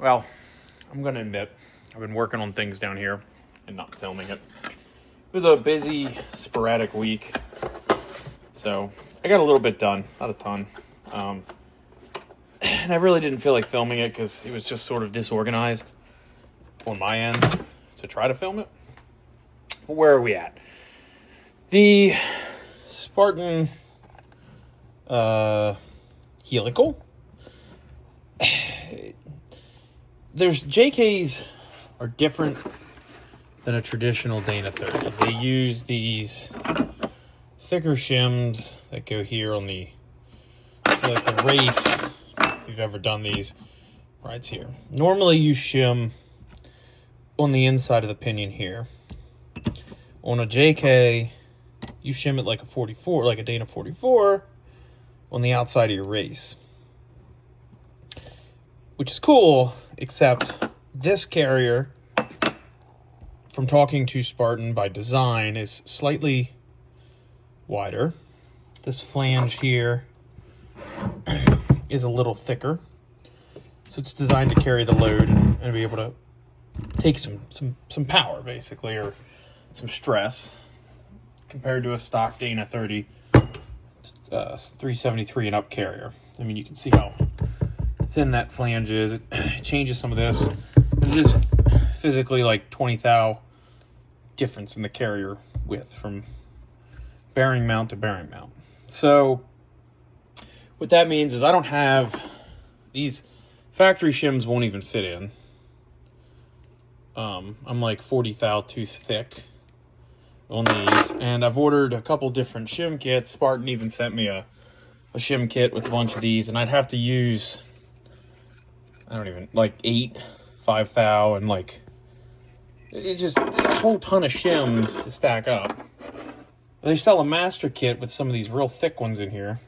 Well, I'm going to admit, I've been working on things down here and not filming it. It was a busy, sporadic week, so I got a little bit done, not a ton. And I really didn't feel like filming it because it was just sort of disorganized on my end to try to film it. But where are we at? The Spartan helical. There's JKs are different than a traditional Dana 30. They use these thicker shims that go here on the, like the race, if you've ever done these, rides here. Normally you shim on the inside of the pinion here. On a JK, you shim it like a 44, like a Dana 44, on the outside of your race. Which is cool, except this carrier, from talking to Spartan by design, is slightly wider. This flange here is a little thicker. So it's designed to carry the load and be able to take some power, basically, or some stress, compared to a stock Dana 30 373 and up carrier. I mean, you can see how thin that flange is. It changes some of this. And it is physically like 20 thou difference in the carrier width from bearing mount to bearing mount. So what that means is I don't have these factory shims won't even fit in. I'm like 40 thou too thick on these, and I've ordered a couple different shim kits. Spartan even sent me a shim kit with a bunch of these, and I'd have to use, I don't even, like 5 thou, and like, it's just a whole ton of shims to stack up. And they sell a master kit with some of these real thick ones in here,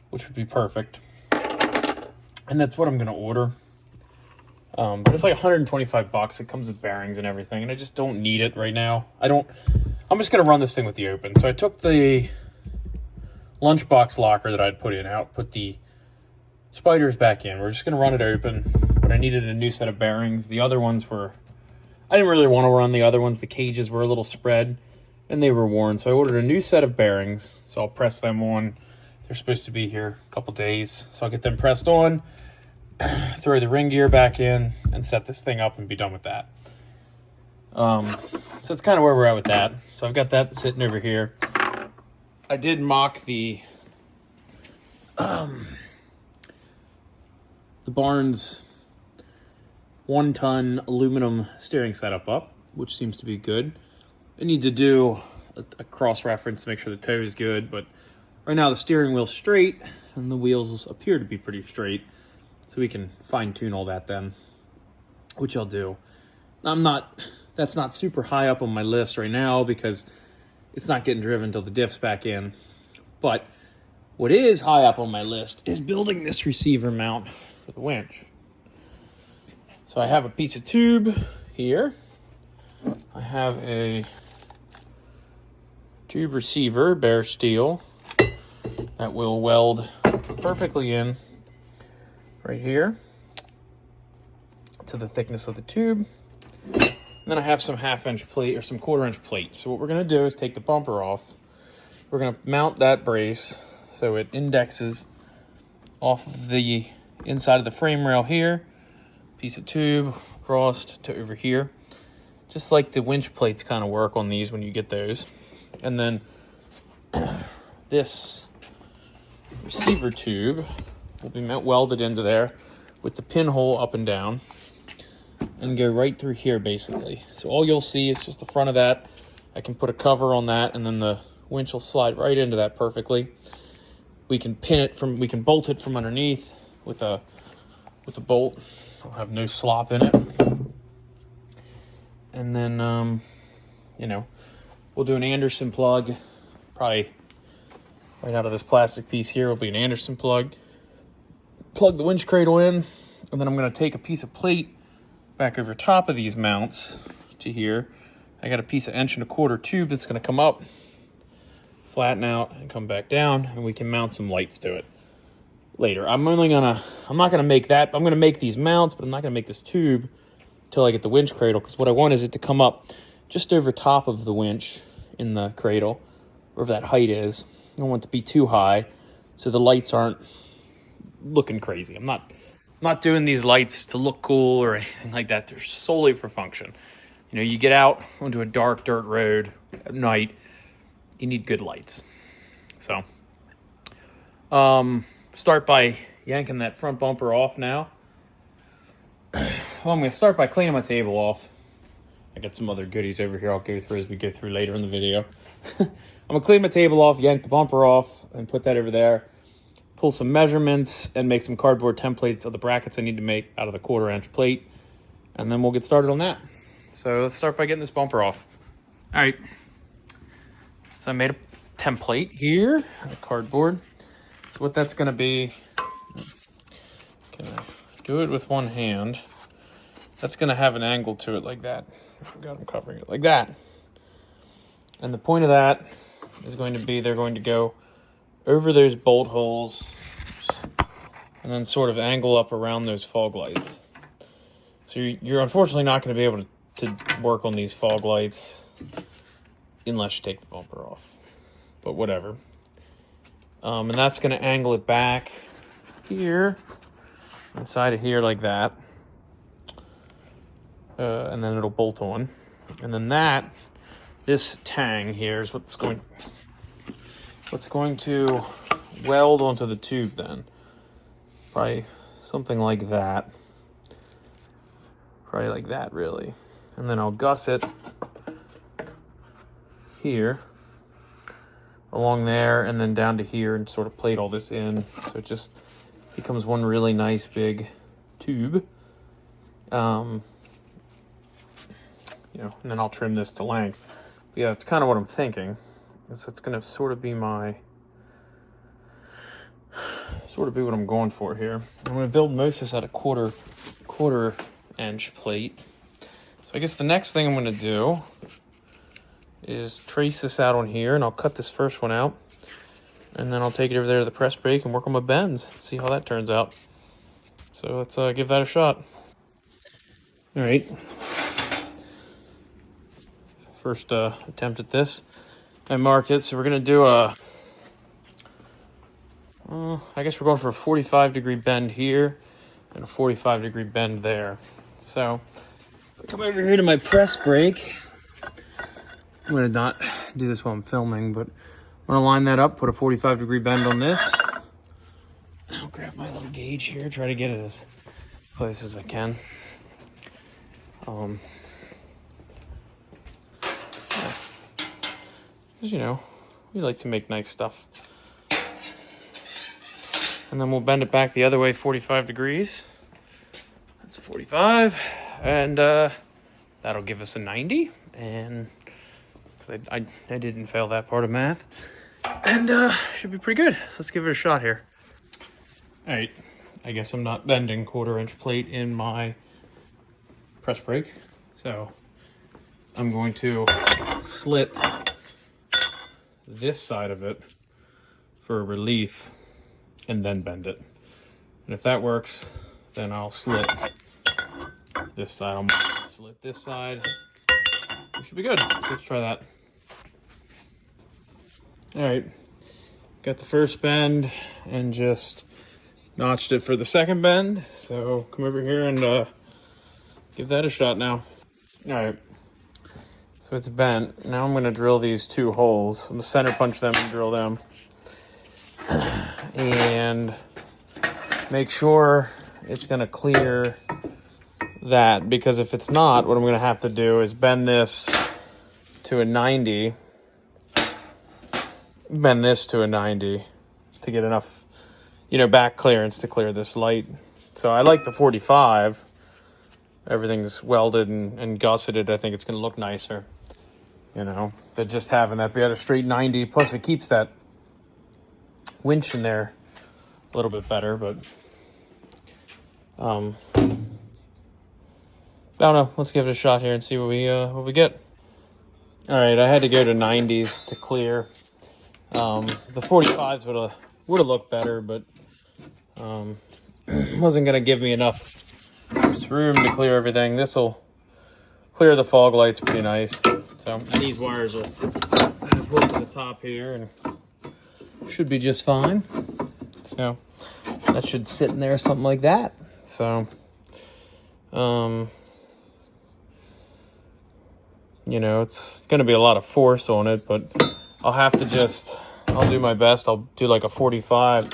which would be perfect. And that's what I'm going to order. But it's like 125 bucks. It comes with bearings and everything, and I just don't need it right now. I'm just going to run this thing with the open. So I took the lunchbox locker that I'd put in out, put the spiders back in. We're just going to run it open, but I needed a new set of bearings. The other ones were, I didn't really want to run the other ones. The cages were a little spread, and they were worn. So I ordered a new set of bearings, so I'll press them on. They're supposed to be here a couple days, so I'll get them pressed on, throw the ring gear back in, and set this thing up and be done with that. So that's kind of where we're at with that. So I've got that sitting over here. I did mock the Barnes 1-ton aluminum steering setup up, which seems to be good. I need to do a cross-reference to make sure the toe is good, but right now the steering wheel's straight, and the wheels appear to be pretty straight, so we can fine-tune all that then, which I'll do. That's not super high up on my list right now because it's not getting driven until the diff's back in. But what is high up on my list is building this receiver mount for the winch. So I have a piece of tube here. I have a tube receiver, bare steel, that will weld perfectly in right here to the thickness of the tube. And then I have some 1/2-inch plate or some 1/4-inch plate. So what we're going to do is take the bumper off. We're going to mount that brace so it indexes off of the inside of the frame rail here. Piece of tube crossed to over here. Just like the winch plates kind of work on these when you get those. And then this receiver tube will be welded into there with the pinhole up and down and go right through here basically. So all you'll see is just the front of that. I can put a cover on that, and then the winch will slide right into that perfectly. We can bolt it from underneath with a bolt. I'll have no slop in it. And then we'll do an Anderson plug, probably right out of this plastic piece here will be an Anderson plug. Plug the winch cradle in, and then I'm going to take a piece of plate back over top of these mounts to here. I got a piece of 1.25-inch tube that's going to come up, flatten out, and come back down, and we can mount some lights to it. later. I'm not gonna make that. I'm gonna make these mounts, but I'm not gonna make this tube until I get the winch cradle, because what I want is it to come up just over top of the winch in the cradle, wherever that height is. I don't want it to be too high, so the lights aren't looking crazy. I'm not doing these lights to look cool or anything like that. They're solely for function. You know, you get out onto a dark dirt road at night, you need good lights. So, start by yanking that front bumper off now. Well, I'm going to start by cleaning my table off. I got some other goodies over here I'll go through as we go through later in the video. I'm going to clean my table off, yank the bumper off, and put that over there. Pull some measurements and make some cardboard templates of the brackets I need to make out of the 1/4-inch plate. And then we'll get started on that. So let's start by getting this bumper off. All right. So I made a template here, out of cardboard. So what that's going to be, can I do it with one hand? That's going to have an angle to it like that. I forgot I'm covering it like that. And the point of that is going to be they're going to go over those bolt holes and then sort of angle up around those fog lights. So you're unfortunately not going to be able to work on these fog lights unless you take the bumper off. But whatever. And that's going to angle it back here, inside of here like that. And then it'll bolt on. And then this tang here is what's going to weld onto the tube then. Probably something like that. Probably like that, really. And then I'll gusset here, along there, and then down to here, and sort of plate all this in. So it just becomes one really nice big tube. You know, and then I'll trim this to length. But yeah, that's kind of what I'm thinking. So it's going to sort of be what I'm going for here. I'm going to build most of this out of 1/4-inch plate. So I guess the next thing I'm going to do is trace this out on here, and I'll cut this first one out, and then I'll take it over there to the press brake and work on my bends, see how that turns out. So let's give that a shot. All right. First attempt at this. I marked it, so we're going to do I guess we're going for a 45-degree bend here and a 45-degree bend there. So if I come over here to my press brake, I'm going to not do this while I'm filming, but I'm going to line that up, put a 45-degree bend on this. I'll grab my little gauge here, try to get it as close as I can. Because, you know, we like to make nice stuff. And then we'll bend it back the other way 45 degrees. That's 45. And that'll give us a 90. And I didn't fail that part of math. And should be pretty good. So let's give it a shot here. All right. I guess I'm not bending 1/4-inch plate in my press brake. So I'm going to slit this side of it for a relief and then bend it. And if that works, then I'll slit this side. I'll slit this side. We should be good. So let's try that. All right. Got the first bend and just notched it for the second bend. So come over here and give that a shot now. All right. So it's bent. Now I'm going to drill these 2 holes. I'm going to center punch them and drill them. And make sure it's going to clear that, because if it's not, what I'm going to have to do is bend this to a 90. Bend this to a 90 to get enough, you know, back clearance to clear this light. So I like the 45. Everything's welded and gusseted. I think it's going to look nicer, you know, than just having that be at a straight 90. Plus it keeps that winch in there a little bit better, but I don't know. Let's give it a shot here and see what we get. All right, I had to go to 90s to clear. The 45s would have looked better, but Wasn't going to give me enough room to clear everything. This will clear the fog lights pretty nice. So, and these wires will hook to the top here and should be just fine. So that should sit in there, something like that. So, you know, it's going to be a lot of force on it, but I'll have to I'll do my best. I'll do like a 45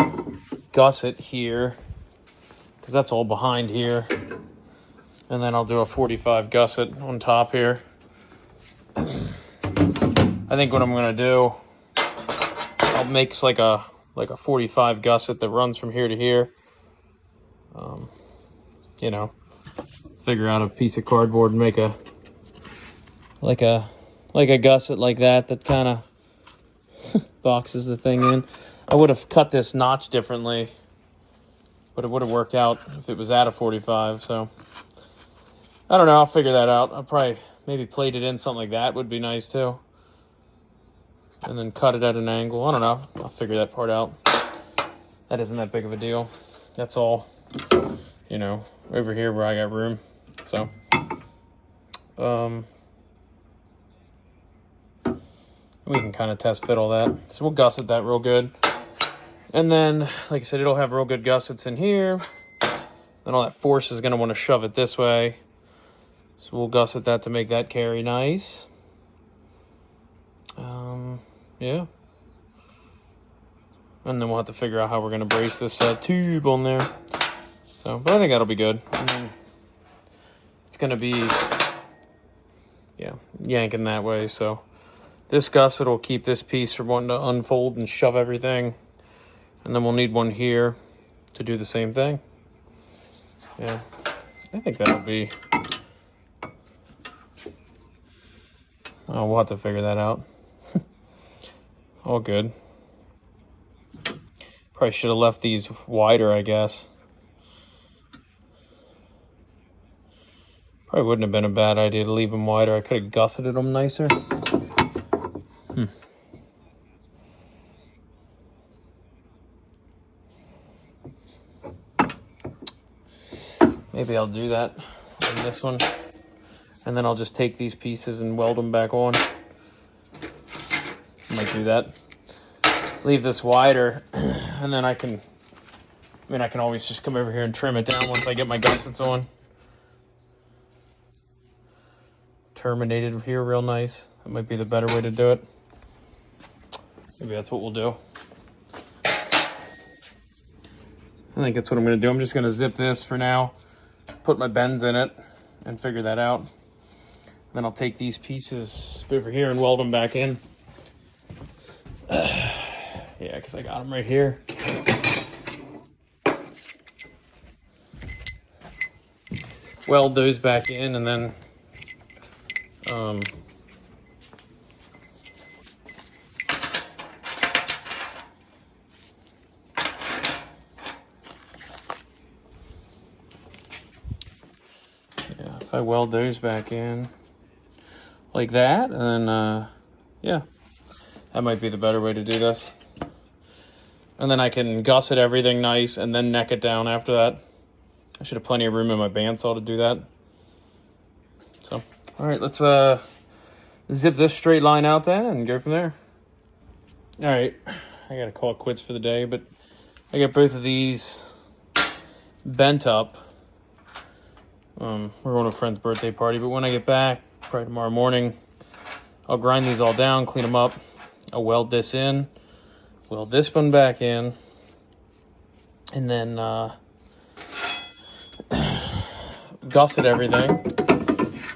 gusset here, because that's all behind here. And then I'll do a 45 gusset on top here. I think what I'm going to do, I'll make like a 45 gusset that runs from here to here. You know, figure out a piece of cardboard and make a gusset like that kind of boxes the thing in. I would have cut this notch differently, but it would have worked out if it was at a 45. So I don't know. I'll figure that out. I'll probably maybe plate it in something like that would be nice too, and then cut it at an angle. I don't know. I'll figure that part out. That isn't that big of a deal. That's all, you know, over here where I got room. So, we can kind of test fit all that. So we'll gusset that real good. And then, like I said, it'll have real good gussets in here. Then all that force is going to want to shove it this way. So we'll gusset that to make that carry nice. Yeah. And then we'll have to figure out how we're going to brace this tube on there. So, but I think that'll be good. I mean, it's going to be, yeah, yanking that way. So this gusset will keep this piece from wanting to unfold and shove everything. And then we'll need one here to do the same thing. Yeah, I think that'll be, oh, we'll have to figure that out. All good. Probably should have left these wider, I guess. Probably wouldn't have been a bad idea to leave them wider. I could have gusseted them nicer. Maybe I'll do that on this one. And then I'll just take these pieces and weld them back on. I might do that. Leave this wider, and then I can always just come over here and trim it down once I get my gussets on. Terminated here real nice. That might be the better way to do it. Maybe that's what we'll do. I think that's what I'm going to do. I'm just going to zip this for now, put my bends in it, and figure that out. Then I'll take these pieces over here and weld them back in. Yeah, because I got them right here. Weld those back in, and then yeah, if I weld those back in like that, and then yeah, that might be the better way to do this. And then I can gusset everything nice and then neck it down after that. I should have plenty of room in my bandsaw to do that. So, all right, let's zip this straight line out then and go from there. All right, I got to call it quits for the day, but I got both of these bent up. We're going to a friend's birthday party, but when I get back, probably tomorrow morning, I'll grind these all down, clean them up. I'll weld this in, weld this one back in, and then gusset everything.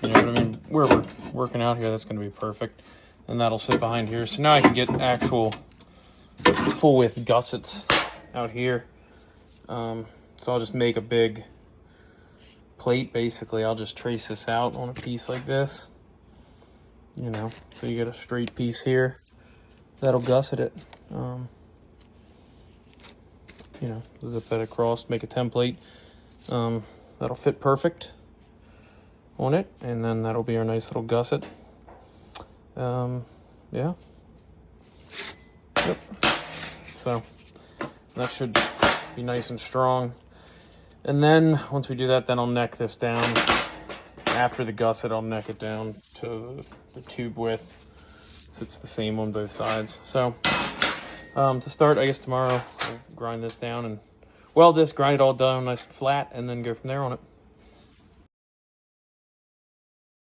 You know what I mean? Where we're working out here, that's going to be perfect. And that'll sit behind here. So now I can get actual full width gussets out here. So I'll just make a big plate, basically. I'll just trace this out on a piece like this. You know, so you get a straight piece here. That'll gusset it. You know, zip that across, make a template. That'll fit perfect on it, and then that'll be our nice little gusset. Yeah. Yep. So that should be nice and strong. And then once we do that, then I'll neck this down. After the gusset, I'll neck it down to the tube width, so it's the same on both sides. So to start, I guess tomorrow I'll grind this down and weld this, grind it all down nice and flat, and then go from there on it.